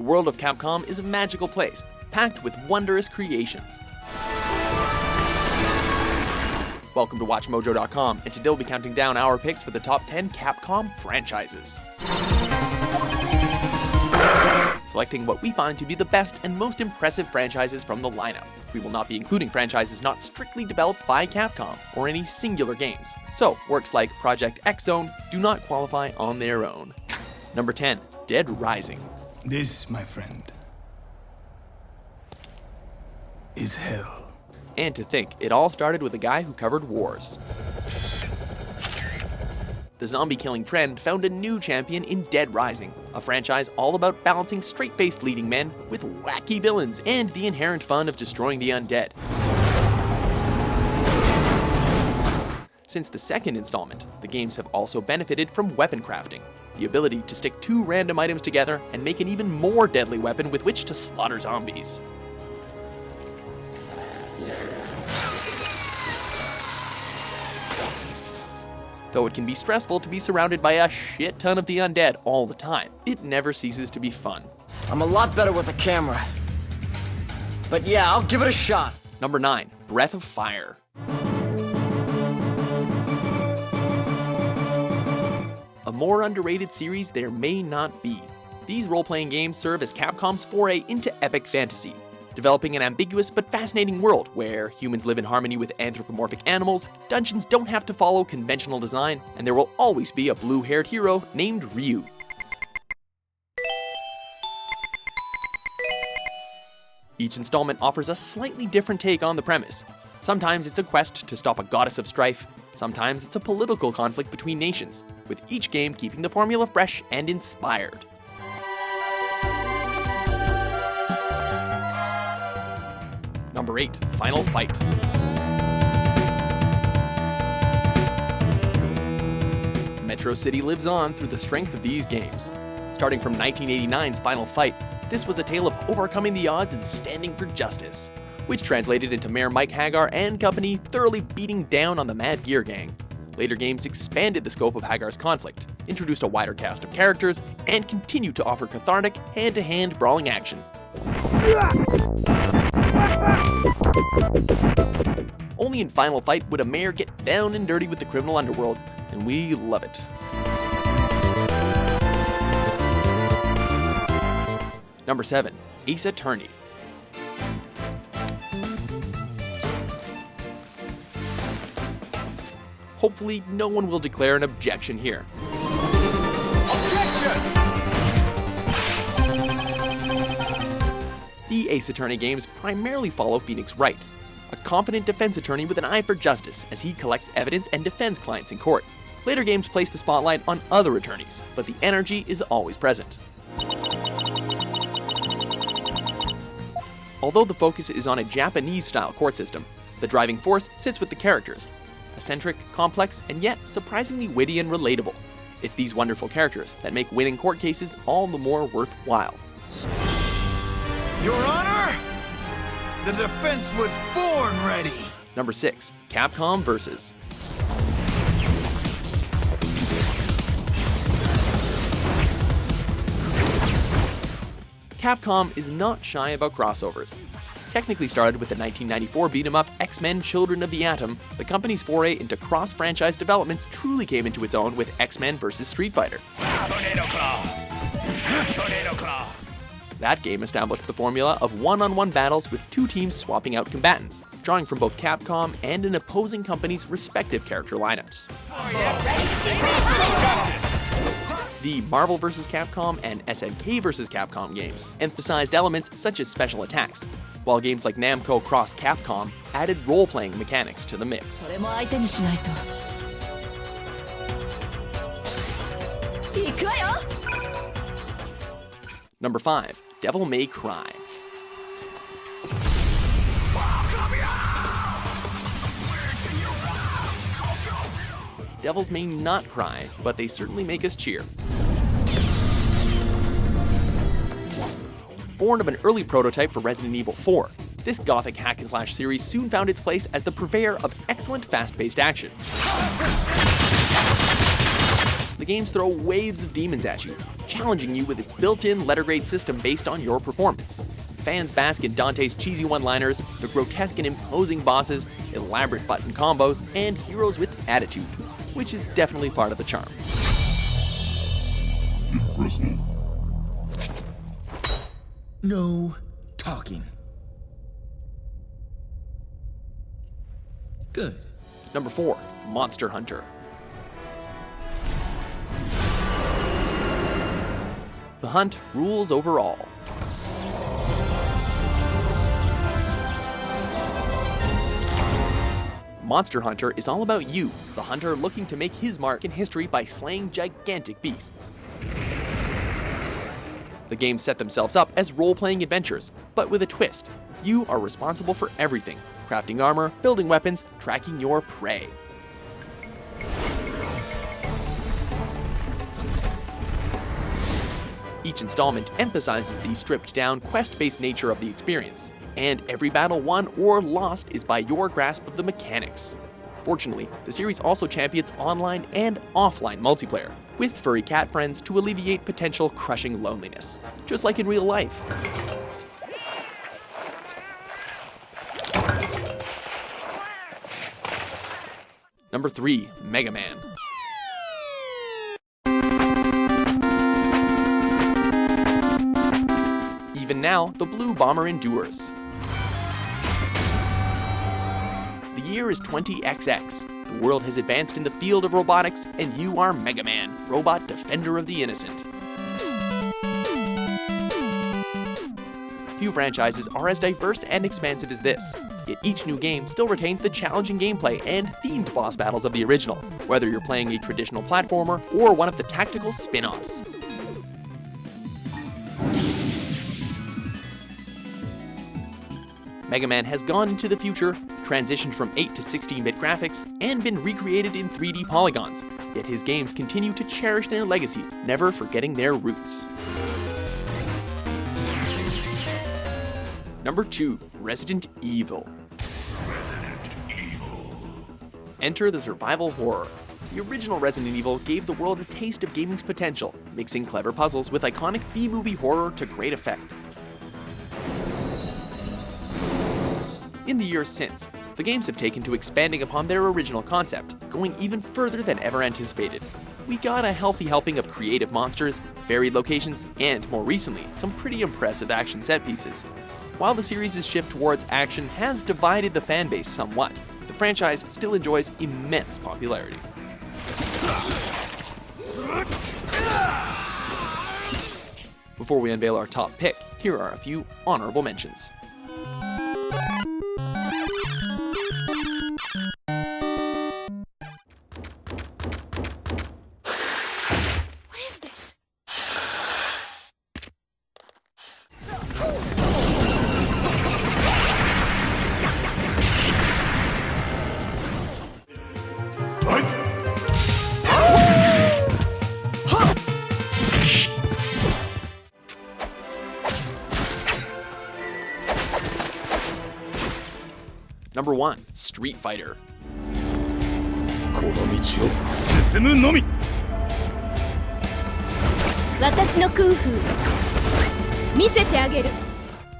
world of Capcom is a magical place, packed with wondrous creations. Welcome to WatchMojo.com, and today we'll be counting down our picks for the top 10 Capcom franchises. Selecting what we find to be the best and most impressive franchises from the lineup. We will not be including franchises not strictly developed by Capcom, or any singular games. So, works like Project X Zone do not qualify on their own. Number 10, Dead Rising. This, my friend, is hell. And to think, it all started with a guy who covered wars. The zombie-killing trend found a new champion in Dead Rising, a franchise all about balancing straight-faced leading men with wacky villains and the inherent fun of destroying the undead. Since the second installment, the games have also benefited from weapon crafting, the ability to stick two random items together and make an even more deadly weapon with which to slaughter zombies. Though it can be stressful to be surrounded by a shit ton of the undead all the time, it never ceases to be fun. I'm a lot better with a camera. But yeah, I'll give it a shot. Number 9, Breath of Fire. A more underrated series there may not be. These role-playing games serve as Capcom's foray into epic fantasy, developing an ambiguous but fascinating world where humans live in harmony with anthropomorphic animals, dungeons don't have to follow conventional design, and there will always be a blue-haired hero named Ryu. Each installment offers a slightly different take on the premise. Sometimes it's a quest to stop a goddess of strife, sometimes it's a political conflict between nations, with each game keeping the formula fresh and inspired. Number 8, Final Fight. Metro City lives on through the strength of these games. Starting from 1989's Final Fight, this was a tale of overcoming the odds and standing for justice, which translated into Mayor Mike Hagar and company thoroughly beating down on the Mad Gear Gang. Later games expanded the scope of Hagar's conflict, introduced a wider cast of characters, and continued to offer cathartic, hand-to-hand brawling action. Only in Final Fight would a mayor get down and dirty with the criminal underworld, and we love it. Number 7, Ace Attorney. Hopefully, no one will declare an objection here. Objection! The Ace Attorney games primarily follow Phoenix Wright, a confident defense attorney with an eye for justice as he collects evidence and defends clients in court. Later games place the spotlight on other attorneys, but the energy is always present. Although the focus is on a Japanese-style court system, the driving force sits with the characters. Eccentric, complex, and yet surprisingly witty and relatable. It's these wonderful characters that make winning court cases all the more worthwhile. Your Honor, the defense was born ready. Number 6, Capcom vs. Capcom is not shy about crossovers. Technically started with the 1994 beat-em-up X-Men Children of the Atom, the company's foray into cross-franchise developments truly came into its own with X-Men vs. Street Fighter. Tornado Claw. Tornado Claw. That game established the formula of one-on-one battles with two teams swapping out combatants, drawing from both Capcom and an opposing company's respective character lineups. The Marvel vs. Capcom and SNK vs. Capcom games emphasized elements such as special attacks, while games like Namco Cross Capcom added role-playing mechanics to the mix. Number 5, Devil May Cry. Devils may not cry, but they certainly make us cheer. Born of an early prototype for Resident Evil 4, this gothic hack-and-slash series soon found its place as the purveyor of excellent fast-paced action. The games throw waves of demons at you, challenging you with its built-in letter-grade system based on your performance. Fans bask in Dante's cheesy one-liners, the grotesque and imposing bosses, elaborate button combos, and heroes with attitude, which is definitely part of the charm. No talking. Good. Number 4, Monster Hunter. The hunt rules over all. Monster Hunter is all about you, the hunter looking to make his mark in history by slaying gigantic beasts. The games set themselves up as role-playing adventures, but with a twist. You are responsible for everything: crafting armor, building weapons, tracking your prey. Each installment emphasizes the stripped-down, quest-based nature of the experience, and every battle won or lost is by your grasp of the mechanics. Fortunately, the series also champions online and offline multiplayer, with furry cat friends to alleviate potential crushing loneliness, just like in real life. Number 3, Mega Man. Even now, the blue bomber endures. The year is 20XX. The world has advanced in the field of robotics, and you are Mega Man, robot defender of the innocent. Few franchises are as diverse and expansive as this, yet each new game still retains the challenging gameplay and themed boss battles of the original, whether you're playing a traditional platformer or one of the tactical spin-offs. Mega Man has gone into the future, transitioned from 8 to 16-bit graphics, and been recreated in 3D polygons, yet his games continue to cherish their legacy, never forgetting their roots. Number 2, Resident Evil. Enter the survival horror. The original Resident Evil gave the world a taste of gaming's potential, mixing clever puzzles with iconic B-movie horror to great effect. In the years since, the games have taken to expanding upon their original concept, going even further than ever anticipated. We got a healthy helping of creative monsters, varied locations, and, more recently, some pretty impressive action set pieces. While the series' shift towards action has divided the fanbase somewhat, the franchise still enjoys immense popularity. Before we unveil our top pick, here are a few honorable mentions. Number 1, Street Fighter.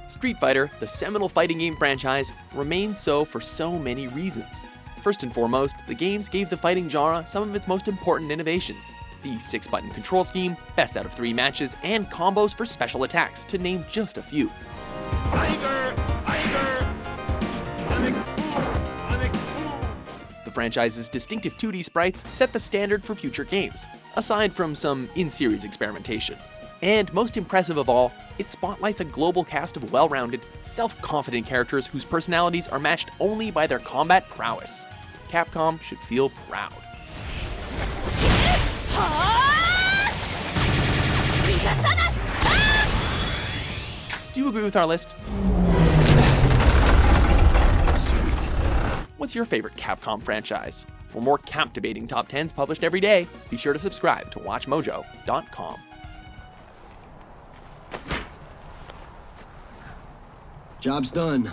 Street Fighter, the seminal fighting game franchise, remains so for so many reasons. First and foremost, the games gave the fighting genre some of its most important innovations. The 6-button control scheme, best out of 3 matches, and combos for special attacks, to name just a few. The franchise's distinctive 2D sprites set the standard for future games, aside from some in-series experimentation. And most impressive of all, it spotlights a global cast of well-rounded, self-confident characters whose personalities are matched only by their combat prowess. Capcom should feel proud. Do you agree with our list? What's your favorite Capcom franchise? For more captivating top 10s published every day, be sure to subscribe to WatchMojo.com. Job's done.